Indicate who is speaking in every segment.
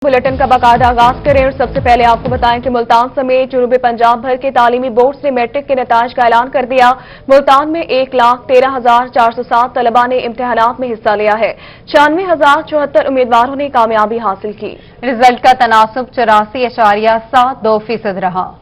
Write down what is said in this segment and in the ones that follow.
Speaker 1: Bulletin का बाकायदा आगाज करें और सबसे पहले आपको बताएं कि मुल्तान समेत जनूबी पंजाब भर के तालीमी बोर्ड ने मैट्रिक के नताज का ऐलान कर दिया। मुल्तान में 1,13,407 तलबा ने इम्तिहानात में हिस्सा लिया है। 96,074 उम्मीदवारों ने कामयाबी हासिल की।
Speaker 2: रिजल्ट का तनासुब 84.72% रहा।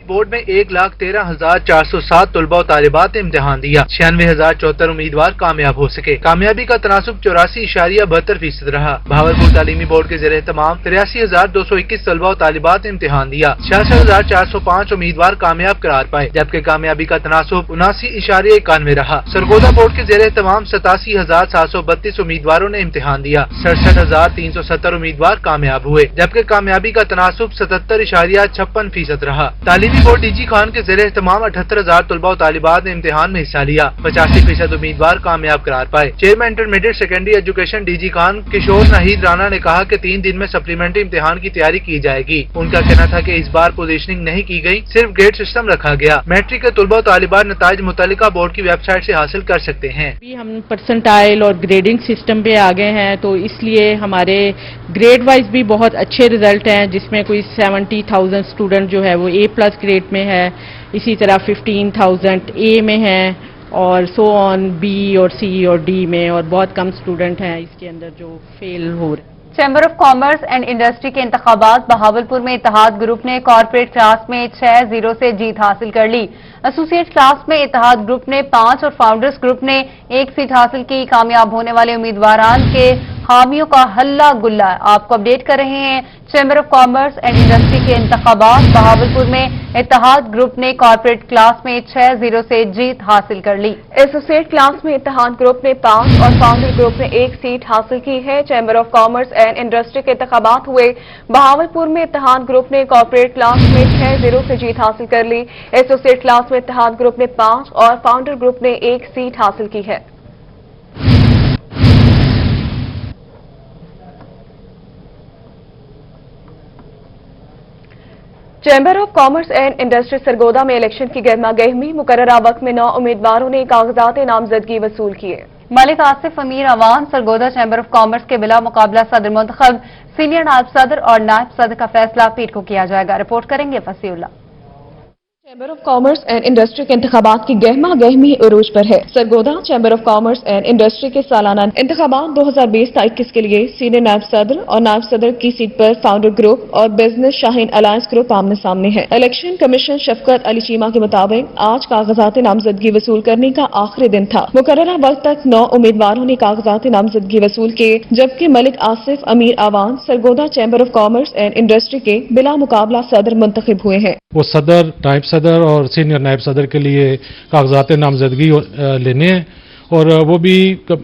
Speaker 3: बोर्ड में 1,13,407 तलबा और तालिबात ने इम्तिहान दिया। 96,074 उम्मीदवार कामयाब हो सके। कामयाबी का तनासुब 84.72% रहा। भावलपुर तालीमी बोर्ड के ज़रिए तमाम 83,221 तलबा और तालिबात ने इम्तिहान दिया। 66,405 उम्मीदवार कामयाब करार पाए, जबकि कामयाबी का तनासुब 79.91 रहा। सरगोदा बोर्ड के ज़रिए तमाम 87,732 उम्मीदवारों ने इम्तिहान दिया। 67,370 उम्मीदवार कामयाब हुए, जबकि कामयाबी का तनासुब 77.56% रहा। तालीमी बोर्ड डीजी खान के ज़रिए तमाम 78,000 तलबा और तालिबात ने इम्तिहान में हिस्सा लिया। 85% उम्मीदवार कामयाब करार पाए। Chairman intermediate secondary education DG Khan Kishore Nahid Rana ने कहा कि 3 दिन में सप्लीमेंट्री इम्तिहान की तैयारी की जाएगी। उनका कहना था कि इस बार पोजीशनिंग नहीं की गई, सिर्फ ग्रेड सिस्टम रखा गया। मैट्रिक के तलबा और तालिबात नताइज मुतल्लिका बोर्ड की वेबसाइट से हासिल कर सकते हैं।
Speaker 4: हम परसेंटाइल और ग्रेडिंग सिस्टम पे आ गए हैं, तो इसलिए हमारे ग्रेड वाइज भी बहुत अच्छे रिजल्ट हैं, जिसमें कोई 70,000 स्टूडेंट जो है वो A+ ग्रेड में है, इसी तरह 15,000 A में है और सो ऑन B और C और D में, और बहुत कम स्टूडेंट हैं इसके अंदर जो फेल हो रहे हैं।
Speaker 2: Chamber of commerce and industry के इंतखाबात बहावलपुर में इत्तेहाद ग्रुप ने कॉर्पोरेट क्लास में 6-0 से जीत हासिल कर ली। एसोसिएट क्लास में इत्तेहाद ग्रुप ने 5 और फाउंडर्स ग्रुप ने 1 सीट हासिल की। कामयाब होने वाले उम्मीदवारान के हामियों का हल्ला गुल्ला। आपको अपडेट कर रहे हैं chamber of commerce and industry के इंतखाबात बहावलपुर में इत्तेहाद ग्रुप ने कॉर्पोरेट क्लास में 6-0 से जीत हासिल कर ली।
Speaker 1: एसोसिएट क्लास में इत्तेहाद ग्रुप ने 5 और फाउंडर ग्रुप ने 1 सीट हासिल की है। Chamber of commerce and industry के इंतखाबात हुए। बहावलपुर में इत्तेहाद ग्रुप ने कॉर्पोरेट क्लास में 6-0 से जीत हासिल कर ली। एसोसिएट क्लास में इत्तेहाद ग्रुप ने 5 और फाउंडर ग्रुप ने 1 सीट हासिल की है। Chamber of commerce and industry Sargodha में इलेक्शन की गर्मा गर्मी। मुकर्ररा वक्त में 9 उम्मीदवारों ने कागजात नामजदगी वसूल किए।
Speaker 2: Malik Asif Amir Awan Sargodha chamber of commerce के बिला मुकाबला सदर मुंतखब। सीनियर नायब सदर और नायब सदर का फैसला पीर को किया जाएगा। रिपोर्ट करेंगे Fasiullah.
Speaker 1: Chamber of commerce and industry के इंतखाबात की गहमा गहमी उरूज पर है। Sargodha chamber of commerce and industry के सालाना इंतखाबात 2020-21 के लिए सीनियर नायब सदर और नायब सदर की सीट पर फाउंडर ग्रुप और बिजनेस शाहीन अलायंस ग्रुप आमने सामने है। इलेक्शन कमीशन शफकत अली चीमा के मुताबिक आज कागजात नामजदगी वसूल करने का आखिरी दिन था। मुकर्ररा वक्त तक 9 उम्मीदवारों ने कागजात नामजदगी वसूल किए, जबकि Malik Asif Amir Awan Sargodha chamber of commerce and industry के बिला मुकाबला सदर मुंतखब हुए हैं।
Speaker 5: वो सदर, नायब सदर और सीनियर नायब सदर के लिए कागजात नामजदगी लेने हैं, और वो भी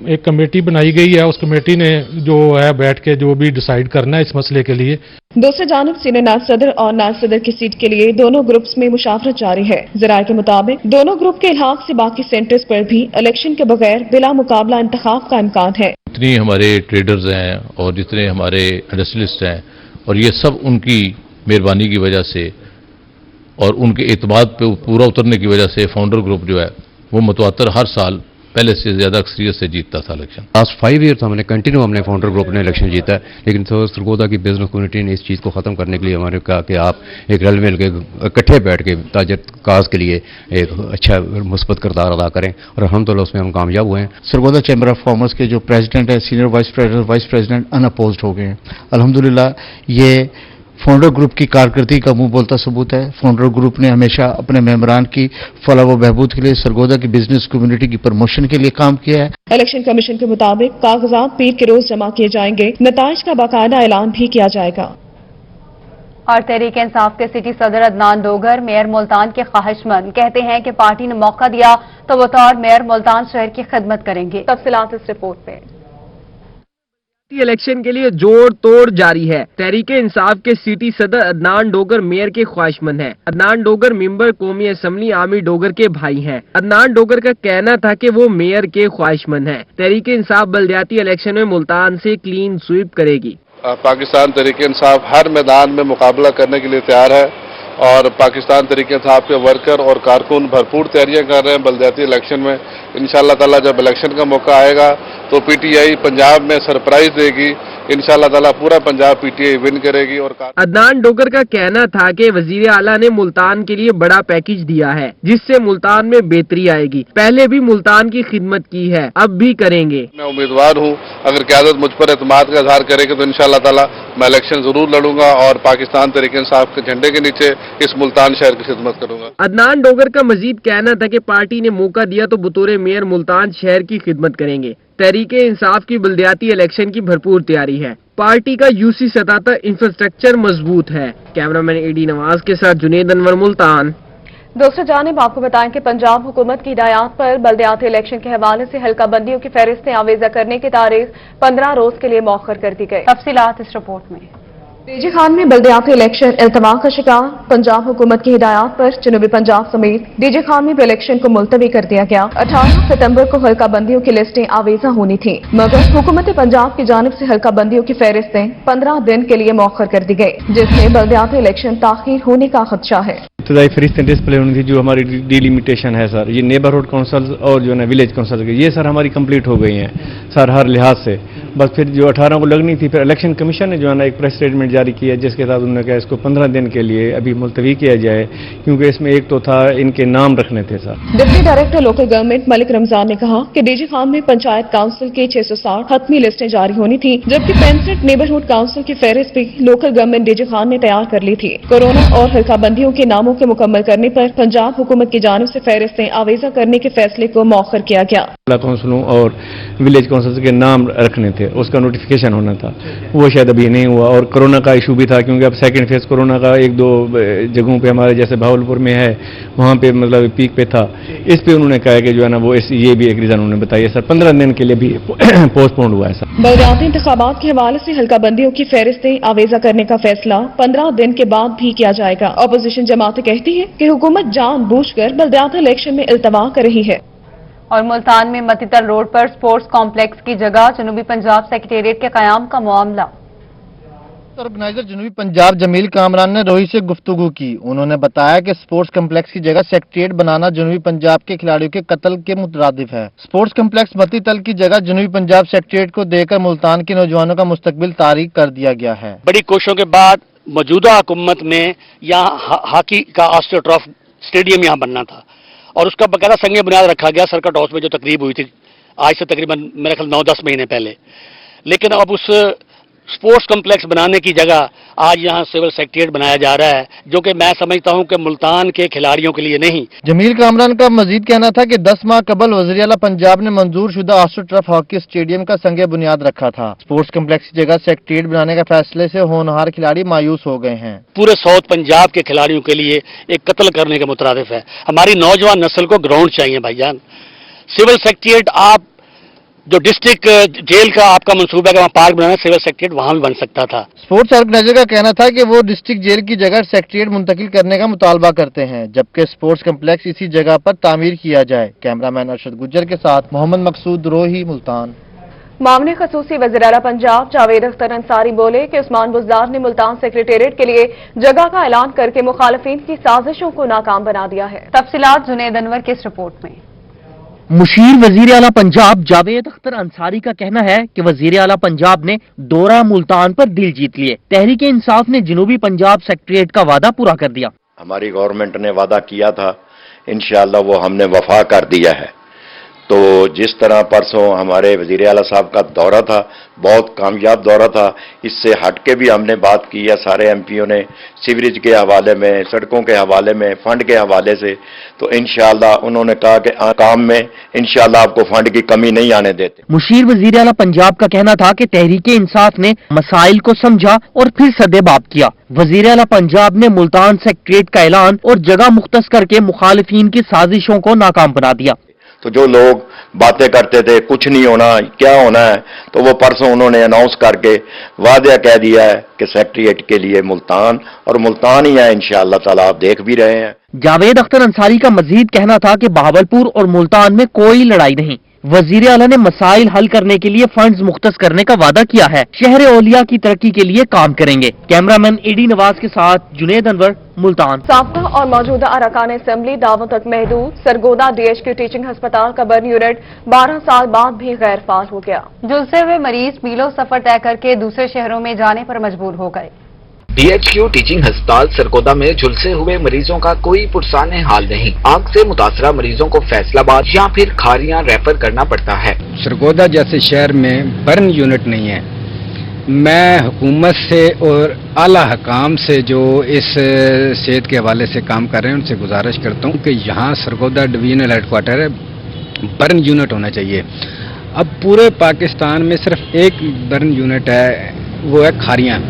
Speaker 5: एक कमेटी बनाई गई है। उस कमेटी ने जो है बैठ के जो भी डिसाइड करना है इस मसले के लिए।
Speaker 1: दूसरी जानिब सीनियर नायब सदर और नायब सदर की सीट के लिए दोनों ग्रुप्स में मुशावरत जारी है। जराये के मुताबिक दोनों ग्रुप के इल्हाक से बाकी सेंटर्स पर भी इलेक्शन के बगैर बिला मुकाबला इंतखाब का इम्कान है।
Speaker 6: जितने हमारे ट्रेडर्स हैं और जितने हमारे इंडस्ट्रियलिस्ट हैं, और ये सब उनकी मेहरबानी की वजह से और उनके एतमाद पे पूरा उतरने की वजह से फाउंडर ग्रुप जो है वो मुतवातर हर साल पहले से ज्यादा अक्सरियत से जीतता था इलेक्शन।
Speaker 7: लास्ट 5 ईयर हमने कंटिन्यू हमने फाउंडर ग्रुप ने इलेक्शन जीता है, लेकिन सरगोदा की बिजनेस कम्युनिटी ने इस चीज़ को ख़त्म करने के लिए हमारे कहा कि आप एक रल मिल के इकट्ठे बैठ के ताजर काज के लिए एक अच्छा मुस्बत किरदार अदा करें, और अल्हम्दुलिल्लाह उसमें हम कामयाब हुए हैं।
Speaker 8: सरगोदा चैम्बर ऑफ कॉमर्स के जो प्रेसिडेंट है, सीनियर वाइस प्रेसिडेंट अनअपोज्ड हो गए हैं। अल्हम्दुलिल्लाह ये फाउंडर ग्रुप की कारकर्दगी का मुंह बोलता सबूत है। फाउंडर ग्रुप ने हमेशा अपने मेंबरान की फलाह व बहबूद के लिए, सरगोदा की बिजनेस कम्युनिटी की प्रमोशन के लिए काम किया है।
Speaker 1: इलेक्शन कमीशन के मुताबिक कागजात पीर के रोज जमा किए जाएंगे। नताइज का बाकायदा ऐलान भी किया जाएगा।
Speaker 2: और तहरीक इंसाफ के सिटी सदर अदनान डोगर मेयर मुल्तान के ख्वाहिशमंद कहते हैं कि पार्टी ने मौका दिया तो बतौर मेयर मुल्तान शहर की खिदमत करेंगे। तफसीलात इस रिपोर्ट में।
Speaker 9: इलेक्शन के लिए जोड़ तोड़ जारी है। तहरीक इंसाफ के सिटी सदर अदनान डोगर मेयर के ख्वाहिशमंद हैं। अदनान डोगर मेंबर कौमी असम्बली आमिर डोगर के भाई हैं। अदनान डोगर का कहना था कि वो मेयर के ख्वाहिशमंद हैं। तहरीक इंसाफ बल्दियाती इलेक्शन में मुल्तान से क्लीन स्वीप करेगी।
Speaker 10: पाकिस्तान तहरीक इंसाफ हर मैदान में मुकाबला करने के लिए तैयार है, और पाकिस्तान तहरीक इंसाफ के वर्कर और कारकुन भरपूर तैयारियां कर रहे हैं बल्दियाती इलेक्शन में। इंशाअल्लाह ताला जब इलेक्शन का मौका आएगा तो पीटीआई पंजाब में सरप्राइज देगी इंशाअल्लाह ताला पूरा पंजाब पीटीआई विन करेगी। और
Speaker 9: अदनान डोगर का कहना था कि वजीर आला ने मुल्तान के लिए बड़ा पैकेज दिया है जिससे मुल्तान में बेहतरी आएगी। पहले भी मुल्तान की खिदमत की है, अब भी करेंगे।
Speaker 10: मैं उम्मीदवार हूँ, अगर क़यादत मुझ पर एतमाद का इजहार करेगी तो इंशाअल्लाह ताला मैं इलेक्शन जरूर लड़ूंगा और पाकिस्तान तहरीक इंसाफ के झंडे के नीचे इस मुल्तान शहर की खिदमत करूंगा।
Speaker 9: अदनान डोगर का मजीद कहना था कि पार्टी ने मौका दिया तो बतौर मेयर मुल्तान शहर की खिदमत करेंगे। तहरीक इंसाफ की बल्दियाती इलेक्शन की भरपूर तैयारी है। पार्टी का यूसी सतह तक इंफ्रास्ट्रक्चर मजबूत है। कैमरामैन एडी नवाज के साथ जुनेद अनवर, मुल्तान।
Speaker 1: दूसरी जानिब आपको बताएं कि पंजाब हुकूमत की हिदायत पर बल्दियाती इलेक्शन के हवाले से हल्का बंदियों की फहरिस्तें आवेजा करने की तारीख 15 रोज के लिए मौखर कर दी गई।
Speaker 2: तफसीलात इस रिपोर्ट में।
Speaker 1: डीजी खान में बल्दियाती इलेक्शन इल्तवा का शिकार। पंजाब हुकूमत की हिदायत पर जनूबी पंजाब समेत डीजी खान में भी इलेक्शन को मुलतवी कर दिया गया। 18 सितंबर को हल्का बंदियों की लिस्टें आवेजा होनी थी, मगर हुकूमत पंजाब की जानिब से हल्का बंदियों की फहरिस्तें 15 दिन के लिए मौखर कर दी गई, जिसमें बल्दियाती इलेक्शन ताखीर होने का खदशा है।
Speaker 11: इब्तदाई फहरिस्तें डिस्प्ले होनी थी, जो हमारी डिलिमिटेशन है सर, ये नेबरहुड काउंसिल और जो है ना विलेज काउंसिल की, ये सर हमारी कंप्लीट हो गई हैं सर हर लिहाज से। बस फिर जो 18 को लगनी थी, फिर इलेक्शन कमीशन ने जो है ना एक प्रेस स्टेटमेंट जारी किया जिसके साथ उन्होंने कहा इसको 15 दिन के लिए अभी मुलतवी किया जाए, क्योंकि इसमें एक तो था इनके नाम रखने थे sir.
Speaker 1: Deputy director local government Malik Ramzan ने कहा कि डीजी खान में पंचायत काउंसिल की 660 खत्मी लिस्टें जारी होनी थी, जबकि 65 नेबरहुड काउंसिल की फहरिस्त भी लोकल गवर्नमेंट डीजी खान ने तैयार कर ली थी। कोरोना और हल्का बंदियों के नामों के मुकम्मल करने पर पंजाब हुकूमत की जानिब से फहरिस्तें आवेजा करने के फैसले को मौखर किया गया।
Speaker 11: काउंसिलों और विलेज काउंसिल के नाम रखने थे, उसका नोटिफिकेशन होना था, वो शायद अभी नहीं हुआ। और कोरोना का इशू भी था, क्योंकि अब सेकंड फेज कोरोना का एक दो जगहों पे हमारे जैसे भावलपुर में है, वहाँ पे मतलब पीक पे था। इस पे उन्होंने कहा कि जो है ना वो ये भी एक रीजन उन्होंने बताया सर, 15 दिन के लिए भी पोस्टपोन हुआ है सर।
Speaker 1: बल्दियाती इंतखाबात के हवाले से हल्का बंदियों की फहरिस्तें आवेजा करने का फैसला 15 दिन के बाद भी किया जाएगा। अपोजिशन जमातें कहती है कि हुकूमत जानबूझकर बल्दियाती इलेक्शन में इल्तवा कर रही है।
Speaker 2: और मुल्तान में मतीतर रोड पर स्पोर्ट्स कॉम्प्लेक्स की जगह जनूबी पंजाब सेक्रेटेरिएट के कयाम का मामला।
Speaker 8: ऑर्गेनाइजर जनूबी पंजाब जमील कामरान ने रोही से गुफ्तगू की। उन्होंने बताया कि स्पोर्ट्स कम्प्लेक्स की जगह सेक्रेटेरिएट बनाना जनूबी पंजाब के खिलाड़ियों के कत्ल के मुतरादिफ है। स्पोर्ट्स कम्प्लेक्स मतीतल की जगह जनूबी पंजाब सेक्रेटेरिएट को देकर मुल्तान के नौजवानों का मुस्तकबिल तारीक कर दिया गया है।
Speaker 12: बड़ी कोशिशों के बाद मौजूदा हुकूमत में यहाँ हॉकी का ऑस्ट्रोटर्फ स्टेडियम यहाँ बनना था और उसका बकायदा संग बुनियाद रखा गया सर्किट हाउस में, जो तकरीब हुई थी आज से तकरीबन मेरे ख्याल 9-10 महीने पहले। लेकिन अब उस स्पोर्ट्स कम्प्लेक्स बनाने की जगह आज यहाँ सिविल सेक्रेटेरिएट बनाया जा रहा है, जो कि मैं समझता हूँ कि मुल्तान के खिलाड़ियों के लिए नहीं।
Speaker 8: जमील कामरान का मजीद कहना था कि 10 माह कबल वज़ीर आला पंजाब ने मंजूर शुदा ऑस्ट्रोटर्फ हॉकी स्टेडियम का संग बुनियाद रखा था। स्पोर्ट्स कम्प्लेक्स की जगह सेक्रेटेरिएट बनाने के फैसले से होनहार खिलाड़ी मायूस हो गए हैं।
Speaker 12: पूरे साउथ पंजाब के खिलाड़ियों के लिए एक कत्ल करने के मुतरादिफ है। हमारी नौजवान नस्ल को ग्राउंड चाहिए भाईजान। सिविल सेक्रेटेरिएट आप जो डिस्ट्रिक्ट जेल का आपका मंसूबा है कि वहाँ पार्क बनाना, सिविल सेक्रेटेरिएट वहाँ भी बन सकता था।
Speaker 8: स्पोर्ट्स ऑर्गेनाइजर का कहना था कि वो डिस्ट्रिक्ट जेल की जगह सेक्रेटेरिएट मुंतकिल करने का मुतालबा करते हैं, जबकि स्पोर्ट्स कम्प्लेक्स इसी जगह पर तामीर किया जाए। कैमरामैन अरशद गुज्जर के साथ मोहम्मद मकसूद, रोही, मुल्तान।
Speaker 1: मामले खसूसी वज़ीर आला पंजाब जावेद अख्तर अंसारी बोले कि उस्मान बुज़दार ने मुल्तान सेक्रेटेरिएट के लिए जगह का ऐलान करके मुखालिफिन की साजिशों को नाकाम बना दिया है।
Speaker 2: तफसीलात जुनेद अनवर की इस रिपोर्ट में।
Speaker 13: मुशीर वजीर आला पंजाब जावेद अख्तर अंसारी का कहना है कि वजीर आला पंजाब ने दौरा मुल्तान पर दिल जीत लिए। तहरीक इंसाफ ने जनूबी पंजाब सेक्रेटेरिएट का वादा पूरा कर दिया।
Speaker 14: हमारी गवर्नमेंट ने वादा किया था, इंशाअल्लाह वो हमने वफा कर दिया है। तो जिस तरह परसों हमारे वजीर आला साहब का दौरा था, बहुत कामयाब दौरा था। इससे हटके भी हमने बात की है सारे एमपीओ ने, सीवरेज के हवाले में, सड़कों के हवाले में, फंड के हवाले से। तो इंशाअल्लाह उन्होंने कहा कि काम में इंशाअल्लाह आपको फंड की कमी नहीं आने देते।
Speaker 13: मुशीर वजीर आला पंजाब का कहना था कि तहरीक इंसाफ ने मसाइल को समझा और फिर सदेबाब किया। वजीर आला पंजाब ने मुल्तान सेक्रेटेरिएट का ऐलान और जगह मुख्तस करके मुखालिफिन की साजिशों को नाकाम बना दिया।
Speaker 14: तो जो लोग बातें करते थे कुछ नहीं होना, क्या होना है, तो वो परसों उन्होंने अनाउंस करके वादा कह दिया है कि सेक्रेटेरिएट के लिए मुल्तान, और मुल्तान ही है इंशाअल्लाह ताला, आप देख भी रहे हैं।
Speaker 13: जावेद अख्तर अंसारी का मजीद कहना था कि बहावलपुर और मुल्तान में कोई लड़ाई नहीं, वजीर आला ने मसाइल हल करने के लिए फंड्स मुख्तस करने का वादा किया है। शहर औलिया की तरक्की के लिए काम करेंगे। कैमरामैन एडी नवाज के साथ जुनेद अनवर, मुल्तान।
Speaker 1: साबका और मौजूदा अरकान असेंबली दावों तक महदूद। सरगोदा DHQ टीचिंग अस्पताल का बर्न यूनिट 12 साल बाद भी गैर फाल हो गया।
Speaker 2: झुलसे हुए मरीज मीलों सफर तय करके दूसरे शहरों में जाने पर मजबूर हो गए।
Speaker 15: DHQ टीचिंग अस्पताल सरगोदा में झुलसे हुए मरीजों का कोई पुरसाने हाल नहीं। आग से मुतासरा मरीजों को फैसलाबाद या फिर खारियां रेफर करना पड़ता है।
Speaker 16: सरगोदा जैसे शहर में बर्न यूनिट नहीं है। मैं हुकूमत से और आला हकाम से जो इस सेहत के हवाले से काम कर रहे हैं उनसे गुजारिश करता हूँ कि यहाँ सरगोदा डिवीजनल हेडक्वार्टर है, बर्न यूनिट होना चाहिए। अब पूरे पाकिस्तान में सिर्फ एक बर्न यूनिट है, वो है खारियां।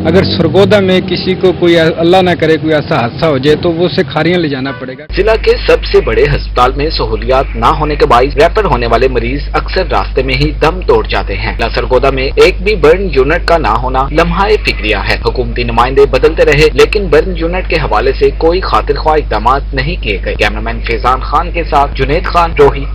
Speaker 16: अगर सरगोदा में किसी को कोई अल्लाह ना करे कोई ऐसा हादसा हो जाए तो वो उसे खारियां ले जाना पड़ेगा।
Speaker 15: जिला के सबसे बड़े अस्पताल में सहूलियात न होने के बाइस रेफर होने वाले मरीज अक्सर रास्ते में ही दम तोड़ जाते हैं। सरगोदा में एक भी बर्न यूनिट का ना होना लम्हा फिक्रिया है। हुकूमती नुमाइंदे बदलते रहे लेकिन बर्न यूनिट के हवाले से कोई खातिर ख्वाह इक़दाम नहीं किए गए। कैमरामैन फैजान खान के साथ जुनेद खान, रोही।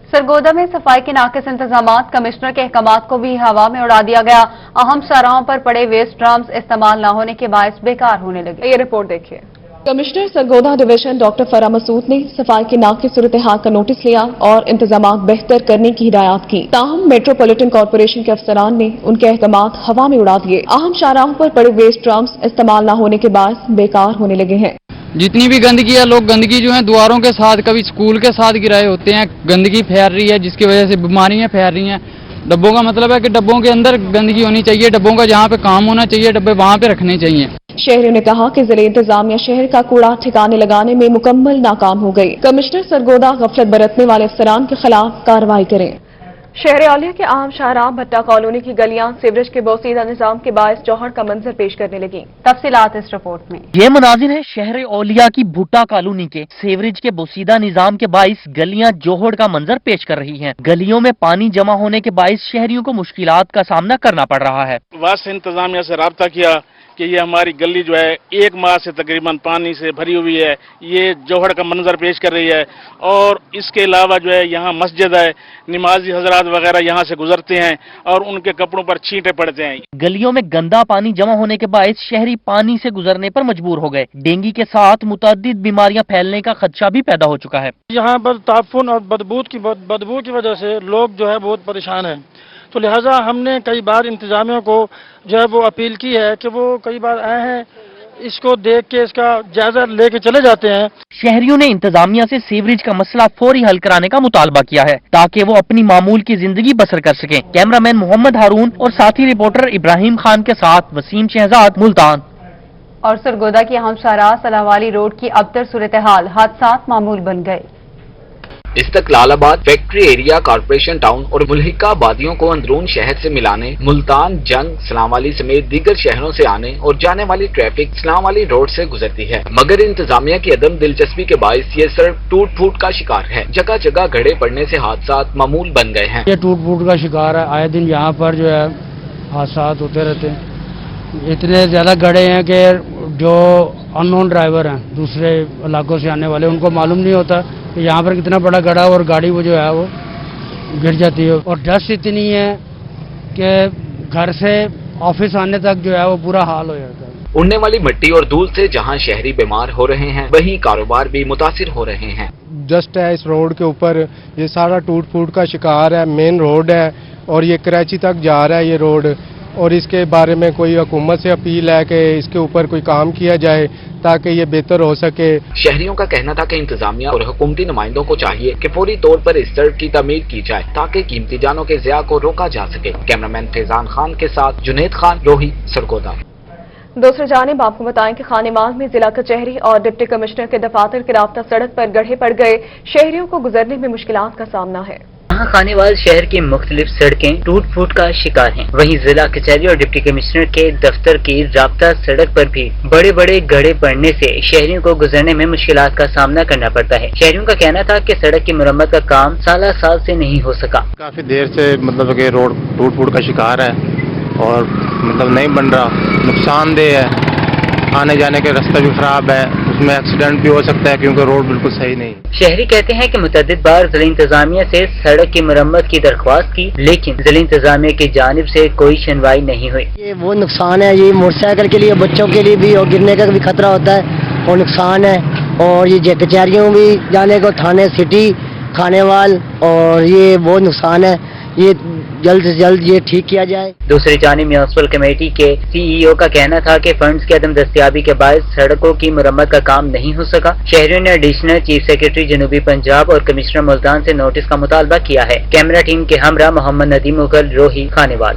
Speaker 2: सरगोदा में सफाई के नाकिस इंतजामात, कमिश्नर के अहकामात को भी हवा में उड़ा दिया गया। अहम शाहराहों पर पड़े वेस्ट ड्रम्स इस्तेमाल न होने के बायस बेकार होने लगे।
Speaker 1: ये रिपोर्ट देखिए। कमिश्नर सरगोदा डिवीजन डॉक्टर फरा मसूद ने सफाई की नाकिस सूरत हाल का नोटिस लिया और इंतजामात बेहतर करने की हिदायत की। ताहम मेट्रोपॉलिटन कॉर्पोरेशन के अफसरान ने उनके अहकामात हवा में उड़ा दिए। अहम शाहराहों पर पड़े वेस्ट ड्रम्स इस्तेमाल न होने के बायस बेकार होने लगे हैं।
Speaker 17: जितनी भी गंदगी है, लोग गंदगी जो है द्वारों के साथ, कभी स्कूल के साथ गिराए होते हैं। गंदगी फैल रही है जिसकी वजह से बीमारियां फैल रही हैं। डब्बों का मतलब है कि डब्बों के अंदर गंदगी होनी चाहिए, डब्बों का जहाँ पे काम होना चाहिए डब्बे वहाँ पे रखने चाहिए।
Speaker 1: शहरियों ने कहा कि जिले इंतजामिया शहर का कूड़ा ठिकाने लगाने में मुकम्मल नाकाम हो गई। कमिश्नर सरगोदा गफलत बरतने वाले अफसरान के खिलाफ कार्रवाई करें। शहर औलिया के आम शाहराह भट्टा कॉलोनी की गलियां सीवरेज के बोसीदा निजाम के बायस जौहर का मंजर पेश करने लगी।
Speaker 2: तफसीलात इस रिपोर्ट में।
Speaker 13: ये मुनाजिर है शहर औलिया की भुट्टा कॉलोनी के। सीवरेज के बोसीदा निजाम के बायस गलियां जोहड़ का मंजर पेश कर रही हैं। गलियों में पानी जमा होने के बायस शहरियों को मुश्किलात का सामना करना पड़ रहा है।
Speaker 12: वास इंतजामिया से राब्ता किया कि ये हमारी गली जो है एक माह से तकरीबन पानी से भरी हुई है, ये जोहड़ का मंजर पेश कर रही है। और इसके अलावा जो है यहाँ मस्जिद है, नमाजी हजरात वगैरह यहाँ से गुजरते हैं और उनके कपड़ों पर छींटे पड़ते हैं।
Speaker 13: गलियों में गंदा पानी जमा होने के बायस शहरी पानी से गुजरने पर मजबूर हो गए। डेंगू के साथ मुतअद्दिद बीमारियां फैलने का खदशा भी पैदा हो चुका है।
Speaker 18: यहाँ पर ताफुन और बदबू की वजह से लोग जो है बहुत परेशान है। तो लिहाजा हमने कई बार इंतजामिया को जो है वो अपील की है कि वो कई बार आए हैं, इसको देख के इसका जायजा लेके चले जाते हैं।
Speaker 13: शहरियों ने इंतजामिया से सीवरेज का मसला फौरी हल कराने का मुतालबा किया है ताकि वो अपनी मामूल की जिंदगी बसर कर सकें। कैमरामैन मोहम्मद हारून और साथी रिपोर्टर इब्राहिम खान के साथ वसीम शहजाद, मुल्तान।
Speaker 2: और सरगोदा की अहम शाहराह सलाहवाली रोड की अबतर सूरत हाल, हादसात मामूल बन गए।
Speaker 15: इस्तकलालाबाद फैक्ट्री एरिया, कारपोरेशन टाउन और मुल्हिका आबादियों को अंदरून शहर से मिलाने मुल्तान, जंग, सलामवाली समेत दीगर शहरों से आने और जाने वाली ट्रैफिक सलामवाली रोड से गुजरती है। मगर इंतजामिया की अदम दिलचस्पी के बायस ये सड़क टूट फूट का शिकार है। जगह जगह गड्ढे पड़ने से हादसात मामूल बन गए हैं।
Speaker 19: ये टूट फूट का शिकार है। आए दिन यहाँ पर जो है हादसात होते रहते हैं। इतने ज्यादा गड्ढे हैं कि जो अननोन ड्राइवर हैं, दूसरे इलाकों से आने वाले, उनको मालूम नहीं होता कि यहाँ पर कितना बड़ा गड्ढा और गाड़ी वो जो है वो गिर जाती है। और डस्ट इतनी है कि घर से ऑफिस आने तक जो है वो बुरा हाल हो जाता है।
Speaker 15: उड़ने वाली मिट्टी और धूल से जहाँ शहरी बीमार हो रहे हैं, वहीं कारोबार भी मुतासिर हो रहे हैं।
Speaker 20: जस्ट है इस रोड के ऊपर, ये सारा टूट फूट का शिकार है। मेन रोड है और ये कराची तक जा रहा है ये रोड। और इसके बारे में कोई हुकूमत से अपील है कि इसके ऊपर कोई काम किया जाए ताकि ये बेहतर हो सके।
Speaker 15: शहरियों का कहना था कि इंतजामिया और हुकूमती नुमाइंदों को चाहिए कि फौरी तौर पर इस सड़क की तमीर की जाए ताकि कीमती जानों के ज़िया को रोका जा सके। कैमरामैन फैजान खान के साथ जुनेद खान, रोही, सरगोदा।
Speaker 1: दूसरी जानिब आपको बताएं कि खानेमाल में जिला कचहरी और डिप्टी कमिश्नर के दफातर के राब्ता सड़क पर गड्ढे पड़ गए। शहरियों को गुजरने में मुश्किलात का सामना है।
Speaker 21: यहाँ खानेवाल शहर की मुख्तलिफ सड़कें टूट फूट का शिकार हैं। वहीं जिला कचहरी और डिप्टी कमिश्नर के दफ्तर की राब्ता सड़क पर भी बड़े बड़े गड्ढे पड़ने से शहरियों को गुजरने में मुश्किलात का सामना करना पड़ता है। शहरियों का कहना था कि सड़क की मरम्मत का काम साल से नहीं हो सका।
Speaker 22: काफी देर से मतलब कि रोड टूट फूट का शिकार है और मतलब नहीं बन रहा, नुकसानदेह है। आने जाने के रास्ता भी खराब है, उसमें एक्सीडेंट भी हो सकता है क्योंकि रोड बिल्कुल सही नहीं।
Speaker 21: शहरी कहते हैं कि मुतअद्दिद बार जिला इंतजामिया से सड़क की मरम्मत की दरख्वास्त की, लेकिन जिला इंतजामिया की जानिब से कोई सुनवाई नहीं हुई।
Speaker 3: ये वो नुकसान है, ये मोटरसाइकिल के लिए, बच्चों के लिए भी, और गिरने का भी खतरा होता है और नुकसान है। और ये कचहरियों भी जाने को, थाने, सिटी, खानेवाल, और ये बहुत नुकसान है। ये जल्द से जल्द ये ठीक किया जाए।
Speaker 21: दूसरी जानिब म्युनिसिपल कमेटी के CEO का कहना था कि फंड्स की अदम दस्तियाबी के बायस सड़कों की मरम्मत का काम नहीं हो सका। शहरियों ने एडिशनल चीफ सेक्रेटरी जनूबी पंजाब और कमिश्नर मुल्तान से नोटिस का मुतालबा किया है। कैमरा टीम के हमरा मोहम्मद नदीम मुगल, रोही, खानेवाल।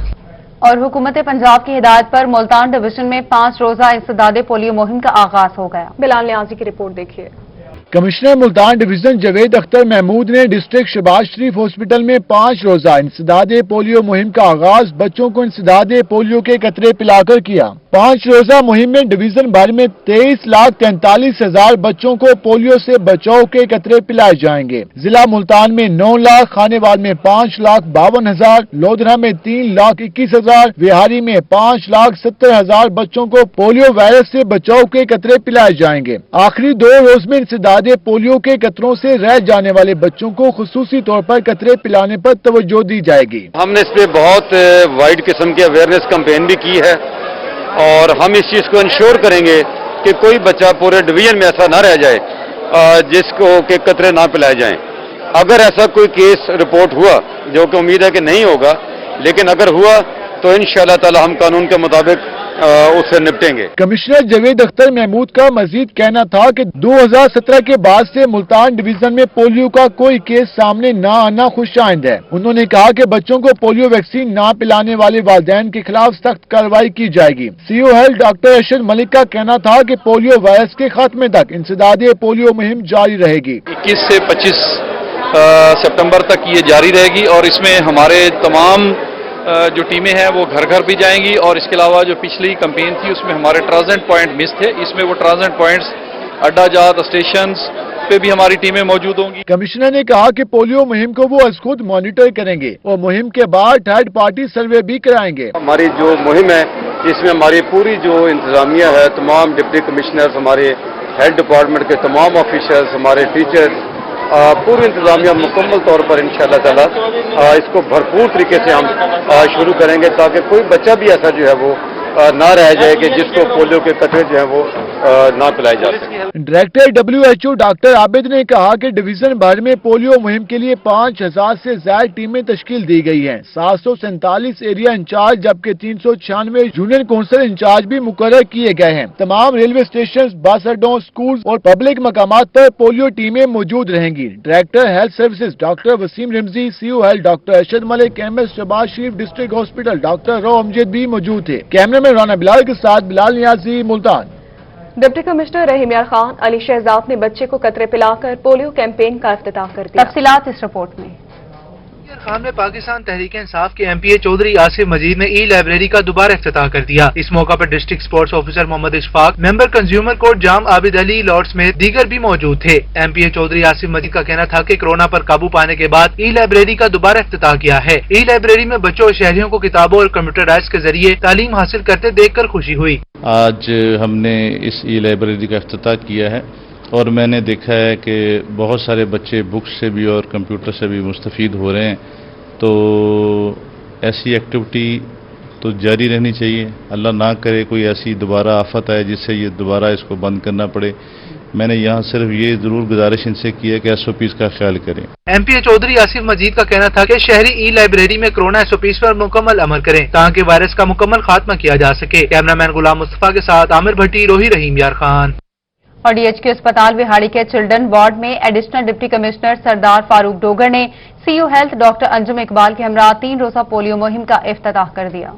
Speaker 2: और हुकूमत पंजाब की हिदायत पर मुल्तान डिवीजन में 5 रोजा इंसदादे पोलियो मुहिम का आगाज हो गया। बिलाल नियाजी की रिपोर्ट देखिए।
Speaker 4: कमिश्नर मुल्तान डिवीजन जावेद अख्तर महमूद ने डिस्ट्रिक्ट शहबाज शरीफ हॉस्पिटल में 5 रोजा इंसदादे पोलियो मुहिम का आगाज बच्चों को इंसदादे पोलियो के कतरे पिलाकर किया। 5 रोजा मुहिम में डिवीजन भर में 23,43,000 बच्चों को पोलियो से बचाव के कतरे पिलाए जाएंगे। जिला मुल्तान में 9 लाख, खानेवाल में 5,52,000, लोधरा में 3,21,000, विहारी में 5,70,000 बच्चों को पोलियो वायरस से बचाव के कतरे पिलाए जाएंगे। आखिरी 2 रोज में इंसदादे पोलियो के कतरों से रह जाने वाले बच्चों को खुसूसी तौर पर कतरे पिलाने पर तवज्जो दी जाएगी।
Speaker 23: हमने इस पे बहुत वाइड किस्म की अवेयरनेस कैंपेन भी की है और हम इस चीज को इंश्योर करेंगे कि कोई बच्चा पूरे डिवीजन में ऐसा ना रह जाए जिसको के कतरे ना पिलाए जाएं। अगर ऐसा कोई केस रिपोर्ट हुआ, जो कि उम्मीद है कि नहीं होगा, लेकिन अगर हुआ तो इंशाअल्लाह ताला हम कानून के मुताबिक उससे निपटेंगे।
Speaker 4: कमिश्नर जावेद अख्तर महमूद का मजीद कहना था कि 2017 के बाद से मुल्तान डिवीजन में पोलियो का कोई केस सामने न आना खुशाइंद है। उन्होंने कहा कि बच्चों को पोलियो वैक्सीन न पिलाने वाले वालिदैन के खिलाफ सख्त कार्रवाई की जाएगी। CEO health doctor Arshad Malik का कहना था कि पोलियो वायरस के खात्मे तक इंसदादे पोलियो मुहिम जारी रहेगी।
Speaker 24: 21 से 25 सितंबर तक ये जारी रहेगी और इसमें हमारे तमाम जो टीमें हैं वो घर घर भी जाएंगी और इसके अलावा जो पिछली कैंपेन थी उसमें हमारे ट्रांजिट पॉइंट मिस थे, इसमें वो ट्रांजिट पॉइंट्स अड्डा जात स्टेशन पे भी हमारी टीमें मौजूद होंगी।
Speaker 4: कमिश्नर ने कहा कि पोलियो मुहिम को वो अज खुद मॉनिटर करेंगे और मुहिम के बाद थर्ड पार्टी सर्वे भी कराएंगे।
Speaker 23: हमारी जो मुहिम है इसमें हमारी पूरी जो इंतजामिया है, तमाम डिप्टी कमिश्नर्स, हमारे हेल्थ डिपार्टमेंट के तमाम ऑफिसर्स, हमारे टीचर्स, पूरी इंतजामिया मुकम्मल तौर पर इंशाअल्लाह ताला इसको भरपूर तरीके से हम शुरू करेंगे ताकि कोई बच्चा भी ऐसा जो है वो ना रह जाए कि जिसको पोलियो के कतरे जो है वो ना पिलाए जा सके।
Speaker 4: डायरेक्टर WHO डॉक्टर आबिद ने कहा कि डिवीजन भर में पोलियो मुहिम के लिए 5,000 से ज्यादा टीमें तश्कील दी गई हैं। 747 एरिया इंचार्ज जबकि 396 यूनियन काउंसिल इंचार्ज भी मुकर्रर किए गए हैं। तमाम रेलवे स्टेशन, बस अड्डों, स्कूल और पब्लिक मकामात पर पोलियो टीमें मौजूद रहेंगी। Director health services doctor Waseem Rimji, CEO health doctor Arshad Malik, MS Shahbaz Sharif district hospital doctor Rao Amjad भी मौजूद थे। कैमरे में राना बिलाल के साथ बिलाल नियाजी, मुल्तान।
Speaker 1: डिप्टी कमिश्नर रहीम यार खान अली शहजाद ने बच्चे को कतरे पिलाकर पोलियो कैंपेन का इफ्तिताह कर दिया।
Speaker 2: तफसीलात इस रिपोर्ट में।
Speaker 25: खान में पाकिस्तान तहरीक इंसाफ के MPA चौधरी आसिफ मजीद ने ई-लाइब्रेरी का दोबारा इफ्तिताह कर दिया। इस मौका पर district sports officer Mohammad Ishfaq, member consumer court Jam Abid Ali लॉर्ड्स में दीगर भी मौजूद थे। MPA चौधरी आसिफ मजीद का कहना था कि कोरोना पर काबू पाने के बाद ई-लाइब्रेरी का दोबारा इफ्तिताह किया है। ई-लाइब्रेरी में बच्चों और शहरियों को किताबों और कंप्यूटराइज के जरिए तालीम हासिल करते देखकर खुशी हुई।
Speaker 26: आज हमने इस ई-लाइब्रेरी का इफ्तिताह किया है और मैंने देखा है कि बहुत सारे बच्चे बुक्स से भी और कंप्यूटर से भी मुस्तफ़ीद हो रहे हैं। तो ऐसी एक्टिविटी तो जारी रहनी चाहिए। अल्लाह ना करे कोई ऐसी दोबारा आफत आए जिससे ये दोबारा इसको बंद करना पड़े। मैंने यहाँ सिर्फ ये जरूर गुजारिश इनसे की है कि SOPs का ख्याल करें।
Speaker 25: MPA चौधरी आसिफ मजीद का कहना था कि शहरी ई-लाइब्रेरी में कोरोना SOPs पर मुकम्मल अमल करें ताकि वायरस का मुकम्मल खात्मा किया जा सके। कैमरामैन गुलाम मुस्तफा के साथ आमिर भट्टी, रोही, रहीम यार खान।
Speaker 2: और DHQ अस्पताल विहाड़ी के चिल्ड्रन वार्ड में एडिशनल डिप्टी कमिश्नर सरदार फारूक डोगर ने CEO health doctor Anjum Iqbal के हमरा 3 रोजा पोलियो मुहिम का इफ्तिताह कर दिया।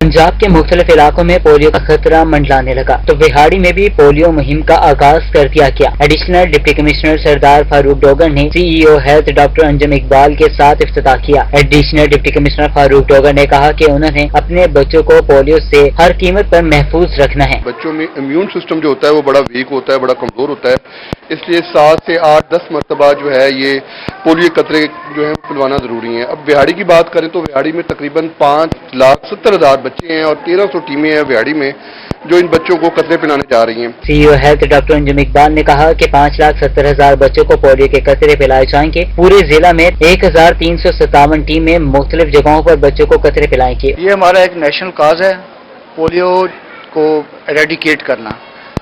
Speaker 21: पंजाब के मुख्तलिफ इलाकों में पोलियो का खतरा मंडलाने लगा तो विहाड़ी में भी पोलियो मुहिम का आगाज कर दिया गया। एडिशनल डिप्टी कमिश्नर सरदार फारूक डोगर ने CEO health doctor Anjum Iqbal के साथ इफ्तिताह किया। Additional deputy commissioner Farooq Dogar ने कहा कि उन्होंने अपने बच्चों को पोलियो से हर कीमत पर महफूज रखना है।
Speaker 27: बच्चों में इम्यून सिस्टम जो होता है वो बड़ा वीक होता है, बड़ा कमजोर होता है, इसलिए 7 से 8-10 मरतबा जो है ये पोलियो कतरे जो है पिलवाना जरूरी है। अब विहाड़ी की बात करें तो विहाड़ी में तकरीबन 5,70,000 बच्चे हैं और 1300 टीमें हैं बिहाड़ी में जो इन बच्चों को कतरे पिलाने जा रही हैं।
Speaker 21: CEO health doctor Anjum Iqbal ने कहा कि 5,70,000 बच्चों को पोलियो के कतरे पिलाए जाएंगे। पूरे जिला में 1,357 टीमें मुख्तलिफ जगहों पर बच्चों को कतरे पिलाएंगी।
Speaker 5: ये हमारा एक नेशनल काज है, पोलियो को एरेडिकेट करना,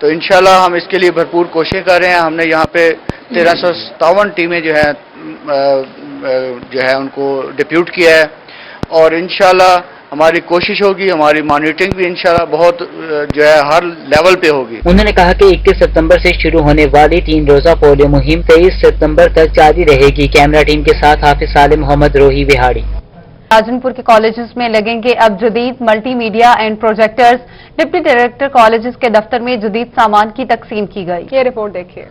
Speaker 5: तो इंशाल्लाह हम इसके लिए भरपूर कोशिश कर रहे हैं। हमने यहाँ पे 1357 टीमें जो है उनको डिप्यूट किया है और इंशाल्लाह हमारी कोशिश होगी, हमारी मॉनिटरिंग भी इंशाल्लाह बहुत जो है हर लेवल पे होगी।
Speaker 21: उन्होंने कहा कि 21 सितंबर से शुरू होने वाली 3 रोजा पोलियो मुहिम 23 सितंबर तक जारी रहेगी। कैमरा टीम के साथ हाफिज सालिम मोहम्मद रोही बिहाड़ी।
Speaker 2: राजनपुर के कॉलेजेस में लगेंगे अब जदीद multimedia and projectors. Deputy director colleges के दफ्तर में जदीद सामान की तकसीम की गई। ये रिपोर्ट देखिए।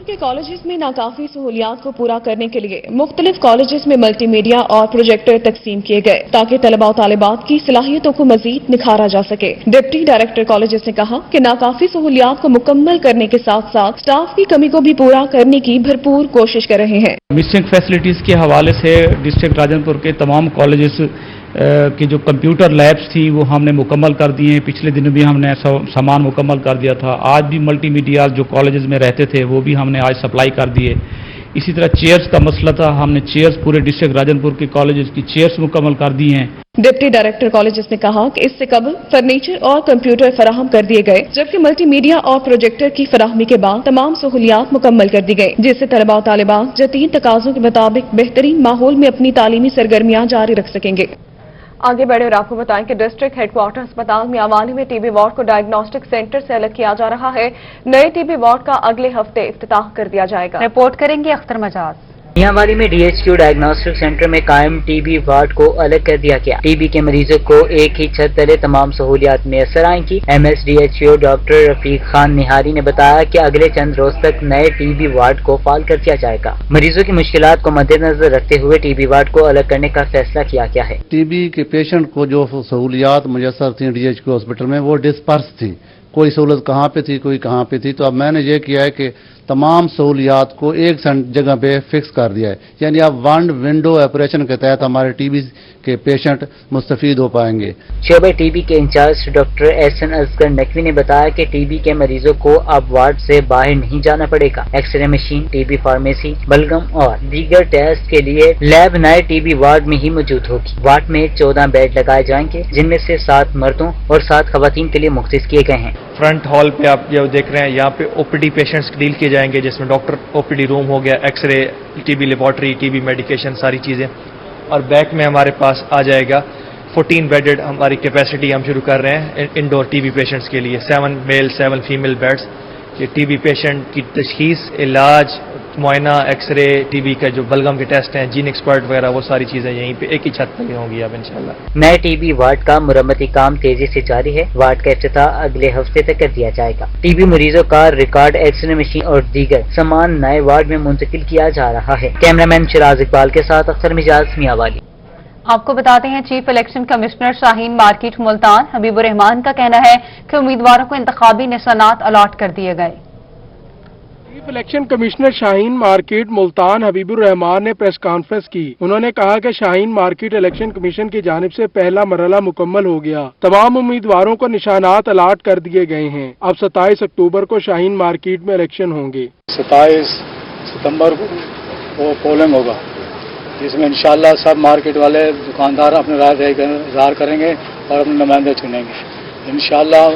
Speaker 1: के कॉलेजेस में नाकाफी सहूलियात को पूरा करने के लिए मुख्तलिफ कॉलेजेस में मल्टीमीडिया और प्रोजेक्टर तकसीम किए गए ताकि तलबा और तालिबात की सलाहियतों को मजीद निखारा जा सके। डिप्टी डायरेक्टर कॉलेजेस ने कहा कि नाकाफी सहूलियात को मुकम्मल करने के साथ साथ स्टाफ की कमी को भी पूरा करने की भरपूर कोशिश कर रहे हैं।
Speaker 6: मिसिंग फैसिलिटीज के हवाले से डिस्ट्रिक्ट राजनपुर के तमाम कॉलेजेस की जो कंप्यूटर लैब्स थी वो हमने मुकम्मल कर दिए हैं। पिछले दिनों भी हमने सामान मुकम्मल कर दिया था। आज भी मल्टीमीडिया जो कॉलेजेस में रहते थे वो भी हमने आज सप्लाई कर दिए। इसी तरह चेयर्स का मसला था, हमने चेयर्स पूरे डिस्ट्रिक्ट राजनपुर के कॉलेजेस की चेयर्स मुकम्मल कर दी हैं।
Speaker 1: डिप्टी डायरेक्टर कॉलेजेस ने कहा कि इससे कबल फर्नीचर और कंप्यूटर फराहम कर दिए गए, जबकि मल्टीमीडिया और प्रोजेक्टर की फराहमी के बाद तमाम सहूलियात मुकम्मल कर दी गई, जिससे तलबा और तालिबात जदीद तकाज़ों के मुताबिक बेहतरीन माहौल में अपनी तालीमी सरगर्मियां जारी रख सकेंगे। आगे बढ़े और आपको बताएं कि डिस्ट्रिक्ट हेडक्वार्टर अस्पताल मियांवाली में टीबी वार्ड को डायग्नोस्टिक सेंटर से अलग किया जा रहा है। नए टीबी वार्ड का अगले हफ्ते इफ्तिताह कर दिया जाएगा।
Speaker 2: रिपोर्ट करेंगे अख्तर मजाज।
Speaker 21: मियांवाली में डीएचक्यू डायग्नोस्टिक सेंटर में कायम टीबी वार्ड को अलग कर दिया गया। टीबी के मरीजों को एक ही छत तले तमाम सहूलियात मैसर आएंगी। एमएसडीएचओ डॉक्टर रफीक खान निहारी ने बताया कि अगले चंद रोज तक नए टीबी वार्ड को फाल कर दिया जाएगा। मरीजों की मुश्किलात को मद्देनजर रखते हुए टीबी वार्ड को अलग करने का फैसला किया गया है।
Speaker 7: टीबी के पेशेंट को जो सहूलियात मुयसर थी डीएचक्यू हॉस्पिटल में वो डिस्पर्स थी, कोई सहूलत कहाँ पे थी कोई कहाँ पे थी। तो अब मैंने ये किया है कि तमाम सहूलियात को एक जगह पे फिक्स कर दिया है, यानी अब वन विंडो ऑपरेशन के तहत हमारे टीबी के पेशेंट मुस्तफीद हो पाएंगे।
Speaker 21: शोबे टीबी के इंचार्ज डॉक्टर एहसन असगर नकवी ने बताया कि टीबी के मरीजों को अब वार्ड से बाहर नहीं जाना पड़ेगा। एक्सरे मशीन, टीबी फार्मेसी, बलगम और दीगर टेस्ट के लिए लैब नए टीबी वार्ड में ही मौजूद होगी। वार्ड में 14 बेड लगाए जाएंगे, जिनमें से 7 मर्दों और 7 खवातीन के लिए मुख्तस किए गए हैं।
Speaker 8: फ्रंट हॉल पे आप जो देख रहे हैं यहाँ पे ओपीडी पेशेंट्स डील किए जाएंगे, जिसमें डॉक्टर ओपीडी रूम हो गया, xray, TB laboratory, TB medication, सारी चीज़ें। और बैक में हमारे पास आ जाएगा 14 बेडेड हमारी कैपेसिटी हम शुरू कर रहे हैं इंडोर टीबी पेशेंट्स के लिए। 7 मेल 7 फीमेल बेड्स। ये टीबी पेशेंट की तशखीस, इलाज, मुआयना, एक्सरे, टीबी का जो बलगम के टेस्ट हैं, जीन एक्सपर्ट वगैरह, वो सारी चीज़ें यहीं पे एक ही छत तले होंगी अब इंशाल्लाह।
Speaker 21: नए टीबी वार्ड का मुरम्मती काम तेजी से जारी है। वार्ड का इफ्तिताह अगले हफ्ते तक कर दिया जाएगा। टीबी मरीजों का रिकॉर्ड, एक्सरे मशीन और दीगर सामान नए वार्ड में मुंतकिल किया जा रहा है। कैमरामैन शिराज इकबाल के साथ अख्तर मिजाज, मियांवाली।
Speaker 2: आपको बताते हैं chief election commissioner Shaheen market Multan Habibur Rahman का कहना है कि उम्मीदवारों को इंतखाबी निशानात अलॉट कर दिए गए।
Speaker 9: Chief election commissioner Shaheen market Multan Habibur Rahman ने प्रेस कॉन्फ्रेंस की। उन्होंने कहा कि शाहीन मार्केट इलेक्शन कमीशन की जानिब से पहला मरहला मुकम्मल हो गया। तमाम उम्मीदवारों को निशानात अलॉट कर दिए गए हैं। अब 27 अक्टूबर को शाहीन मार्केट में इलेक्शन होंगे।
Speaker 10: 27 सितंबर को वो पोलिंग होगा, जिसमें इंशाल्लाह सब मार्केट वाले दुकानदार अपने राय इज़हार करेंगे और अपने नुमाइंदे चुनेंगे। इंशाल्लाह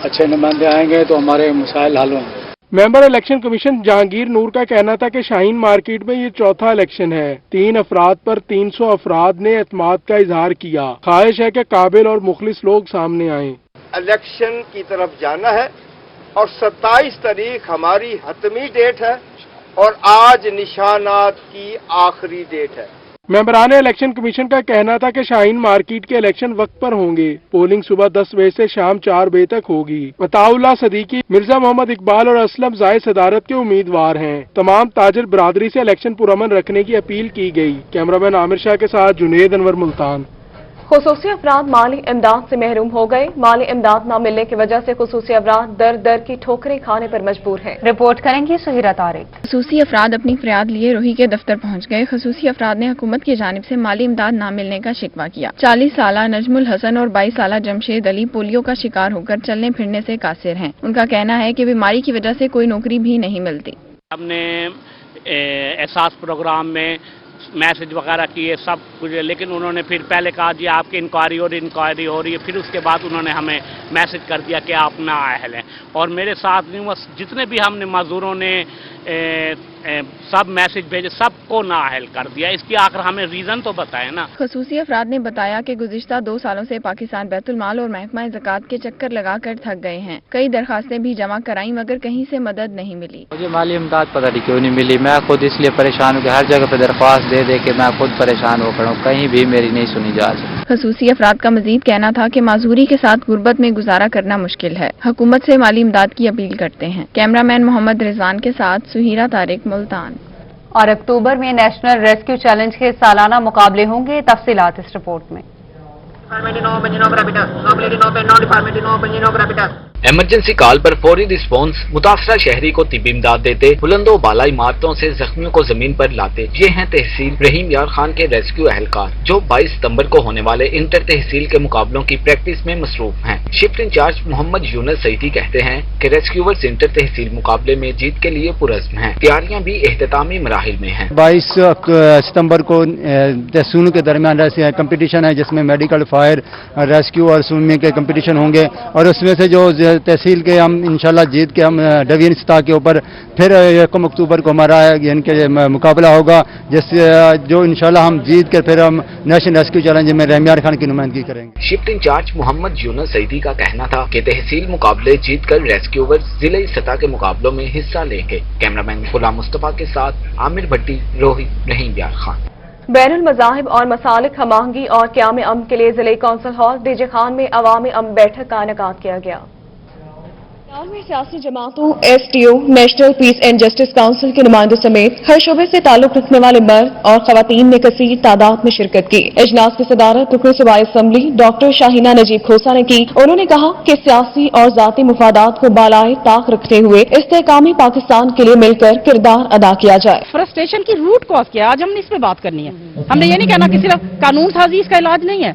Speaker 10: अच्छे नुमाइंदे आएंगे तो हमारे मसाइल हल होंगे।
Speaker 9: मेंबर इलेक्शन कमीशन जहांगीर नूर का कहना था कि शाहीन मार्केट में ये चौथा इलेक्शन है। 3 अफराद पर 300 अफराद ने एतमाद का इजहार किया। ख्वाहिश है कि काबिल और मुखलिस लोग सामने आएं।
Speaker 11: इलेक्शन की तरफ जाना है और 27 तारीख हमारी हतमी डेट है और आज निशानात की आखिरी डेट है।
Speaker 9: मेंबरान इलेक्शन कमीशन का कहना था कि शाहीन मार्केट के इलेक्शन वक्त पर होंगे। पोलिंग सुबह 10 बजे से शाम 4 बजे तक होगी। अताउल्लाह सदीकी, मिर्जा मोहम्मद इकबाल और असलम जायद सदारत के उम्मीदवार हैं। तमाम ताजिर बरादरी से इलेक्शन पुरअमन रखने की अपील की गई। कैमरामैन आमिर शाह के साथ जुनेद अनवर, मुल्तान।
Speaker 1: خصوصی افراد مالی امداد سے محروم ہو گئے. مالی امداد نہ ملنے کی وجہ سے خصوصی افراد در در کی ٹھوکریں کھانے پر مجبور ہیں.
Speaker 2: رپورٹ کریں گی سہیرہ طارق.
Speaker 12: خصوصی افراد اپنی فریاد لیے روہی کے دفتر پہنچ گئے. خصوصی افراد نے حکومت کی جانب سے مالی امداد نہ ملنے کا شکوہ کیا. 40 سالہ نجم الحسن اور 22 سالہ جمشید علی پولیو کا شکار ہو کر چلنے پھرنے سے قاصر ہیں. ان کا کہنا ہے کہ بیماری کی وجہ سے کوئی نوکری بھی نہیں ملتی.
Speaker 13: ہم نے احساس پروگرام میں میسج وغیرہ کیے سب کچھ، لیکن انہوں نے پھر پہلے کہا جی آپ کی انکوائری ہو رہی ہے، پھر اس کے بعد انہوں نے ہمیں میسج کر دیا کہ آپ نااہل ہیں. اور میرے ساتھ جتنے بھی ہم نے معذوروں نے سب میسج بھیجے، سب کو نااہل کر دیا. اس کی آخر ہمیں ریزن تو بتائیں نا.
Speaker 12: خصوصی افراد نے بتایا کہ گزشتہ 2 سالوں سے پاکستان بیت المال اور محکمہ زکوٰۃ کے چکر لگا کر تھک گئے ہیں. کئی درخواستیں بھی جمع کرائیں مگر کہیں سے مدد نہیں ملی.
Speaker 14: مجھے مالی امداد پتہ نہیں کیوں نہیں ملی. میں خود اس لیے پریشان ہوں کہ ہر جگہ پہ درخواست دے دے کے میں خود پریشان ہو کر ہوں، کہیں بھی میری نہیں سنی جا رہی.
Speaker 12: خصوصی افراد کا مزید کہنا تھا کہ معذوری کے ساتھ غربت میں گزارا کرنا مشکل ہے. حکومت سے مالی امداد کی اپیل کرتے ہیں. کیمرہ مین محمد رضوان کے ساتھ سہیرہ طارق، ملتان.
Speaker 2: اور اکتوبر میں نیشنل ریسکیو چیلنج کے سالانہ مقابلے ہوں گے. تفصیلات اس رپورٹ میں.
Speaker 15: ایمرجنسی کال پر فوری رسپانس، متاثرہ شہری کو طبی امداد دیتے، بلند و بالا عمارتوں سے زخمیوں کو زمین پر لاتے. یہ ہیں تحصیل رحیم یار خان کے ریسکیو اہلکار جو 22 ستمبر کو ہونے والے انٹر تحصیل کے مقابلوں کی پریکٹس میں مصروف ہیں. شفٹ انچارج محمد یونس سعیدی کہتے ہیں کہ ریسکیورز انٹر تحصیل مقابلے میں جیت کے لیے پرعزم ہیں. تیاریاں بھی اختتامی مراحل میں ہیں.
Speaker 16: 22 ستمبر کو تحصیلوں کے درمیان کمپٹیشن ہے جس میں میڈیکل، فائر، ریسکیو اور سوئمنگ کے کمپٹیشن ہوں گے، اور اس میں سے جو تحصیل کے ہم انشاءاللہ جیت کے ہم ڈویژن سطح کے اوپر پھر 1 اکتوبر کو ہمارا ان کے مقابلہ ہوگا، جس جو انشاءاللہ ہم جیت کے پھر ہم نیشنل ریسکیو چیلنج میں رحیم یار خان کی نمائندگی کریں گے.
Speaker 15: شفٹ انچارج محمد یونس سعیدی کا کہنا تھا کہ تحصیل مقابلے جیت کر ریسکیور ضلعی سطح کے مقابلوں میں حصہ لیں گے. کیمرہ مین غلام مصطفیٰ کے ساتھ عامر بھٹی، روہی، رحیم یار خان.
Speaker 1: بین المذاہب اور مسالک ہم آہنگی اور قیام امن کے لیے ضلعی council hall D J Khan میں عوامی امن بیٹھک کا انعقاد کیا گیا. میں سیاسی جماعتوں، S T O, national piece and justice council کے نمائندوں سمیت ہر شعبے سے تعلق رکھنے والے مرد اور خواتین نے کثیر تعداد میں شرکت کی. اجلاس کی صدارت رکن صوبائی اسمبلی ڈاکٹر شاہینہ نجیب کھوسہ نے کی. انہوں نے کہا کہ سیاسی اور ذاتی مفادات کو بالائے طاق رکھتے ہوئے استحکامی پاکستان کے لیے مل کر کردار ادا کیا جائے.
Speaker 17: فرسٹریشن کی روٹ کاز کیا آج ہم نے اس پہ بات کرنی ہے. ہم نے یہ نہیں کہنا کہ صرف قانون سازی اس کا علاج نہیں ہے.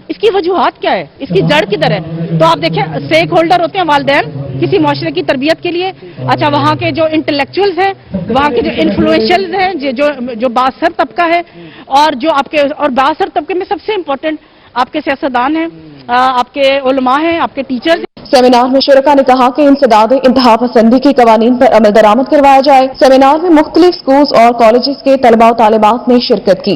Speaker 17: اس کی وجوہات کیا ہے، اس کی جڑ کدھر ہے. تو آپ دیکھیں اسٹیک ہولڈر ہوتے ہیں والدین کسی معاشرے کی تربیت کے لیے. اچھا وہاں کے جو انٹلیکچوئلز ہیں، وہاں کے جو انفلوئنشلز ہیں، جو بااثر طبقہ ہے، اور جو آپ کے اور بااثر طبقے میں سب سے امپورٹنٹ آپ کے سیاستدان ہیں، آپ کے علماء ہیں، آپ کے ٹیچرز.
Speaker 1: سیمینار میں شرکا نے کہا کہ انسداد انتہا پسندی کے قوانین پر عمل درآمد کروایا جائے. سیمینار میں مختلف سکولز اور کالجز کے طلباء و طالبات نے شرکت کی.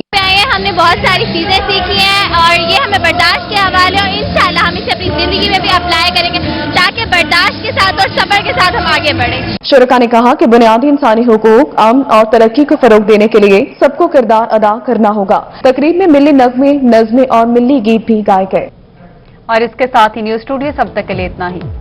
Speaker 18: ہم نے بہت ساری چیزیں سیکھی ہیں اور یہ ہمیں برداشت کے حوالے اور انشاءاللہ ہم اسے اپنی زندگی میں بھی اپلائی کریں گے تاکہ برداشت کے ساتھ اور صبر کے ساتھ ہم آگے بڑھیں.
Speaker 1: شرکا نے کہا کہ بنیادی انسانی حقوق، امن اور ترقی کو فروغ دینے کے لیے سب کو کردار ادا کرنا ہوگا. تقریب میں ملی نغمے، نظمیں اور ملی گیت بھی گائے گئے.
Speaker 2: اور اس کے ساتھ ہی نیوز اسٹوڈیو اب تک کے لیے اتنا ہی.